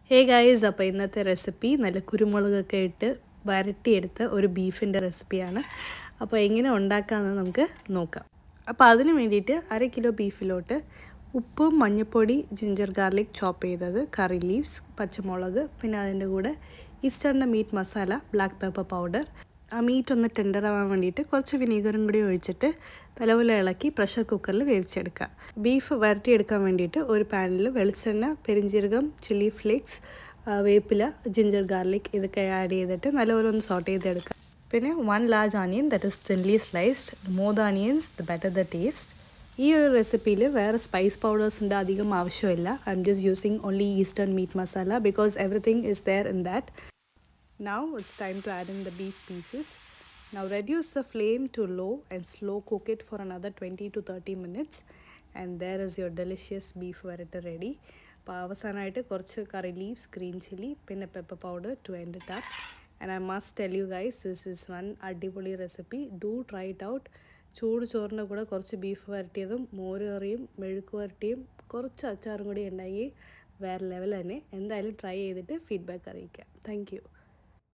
Hey guys, അപ്പോൾ ഇന്നത്തെ recipe നല്ല കുരുമുളകൊക്കെ ഇട്ട് വരട്ടിയെടുത്ത ഒരു ബീഫിൻ്റെ റെസിപ്പിയാണ്. അപ്പോൾ എങ്ങനെ ഉണ്ടാക്കാമെന്ന് നമുക്ക് നോക്കാം. അപ്പോൾ അതിന് വേണ്ടിയിട്ട് 1/2 കിലോ ബീഫിലോട്ട് ഉപ്പും മഞ്ഞൾപ്പൊടി, ജിഞ്ചർ ഗാർലിക് ചോപ്പ് ചെയ്തത്, കറി ലീവ്സ്, പച്ചമുളക്, പിന്നെ അതിൻ്റെ കൂടെ ഈസ്റ്ററിൻ്റെ meat masala, black pepper powder. ആ മീറ്റ് ഒന്ന് ടെൻഡർ ആവാൻ വേണ്ടിയിട്ട് കുറച്ച് വിനീഗറും കൂടി ഒഴിച്ചിട്ട് നല്ലപോലെ ഇളക്കി പ്രഷർ കുക്കറിൽ വേവിച്ചെടുക്കുക. ബീഫ് വരട്ടിയെടുക്കാൻ വേണ്ടിയിട്ട് ഒരു പാനിൽ വെളിച്ചെണ്ണ, പെരിഞ്ജീരകം, ചില്ലി ഫ്ലേക്സ്, വേപ്പില, ജിഞ്ചർ ഗാർലിക് ഇതൊക്കെ ആഡ് ചെയ്തിട്ട് നല്ലപോലെ ഒന്ന് സോട്ട് ചെയ്തെടുക്കുക. പിന്നെ 1 large onion that is thinly sliced. The more the onions, the better the taste. ഈ ഒരു റെസിപ്പിയിൽ വേറെ സ്പൈസ് പൗഡേഴ്സിൻ്റെ അധികം ആവശ്യമില്ല. I'm just using only Eastern meat masala because everything is there in that. Now it's time to add in the beef pieces. Now reduce the flame to low and slow cook it for another 20 to 30 minutes and there is your delicious beef varattu ready. അപ്പോൾ അവസാനമായിട്ട് കുറച്ച് curry leaves, green chilli, പിന്നെ pepper powder to end it up. And I must tell you guys, this is one അടിപൊളി recipe. Do try it out. ചൂട് ചോറിൻ്റെ കൂടെ കുറച്ച് beef വരട്ടിയതും മോര് കറിയും മെഴുക്ക് വരട്ടിയും കുറച്ച് അച്ചാറും കൂടി ഉണ്ടെങ്കിൽ വേറെ ലെവൽ തന്നെ. എന്തായാലും ട്രൈ ചെയ്തിട്ട് ഫീഡ്ബാക്ക് അറിയിക്കാം. Thank you.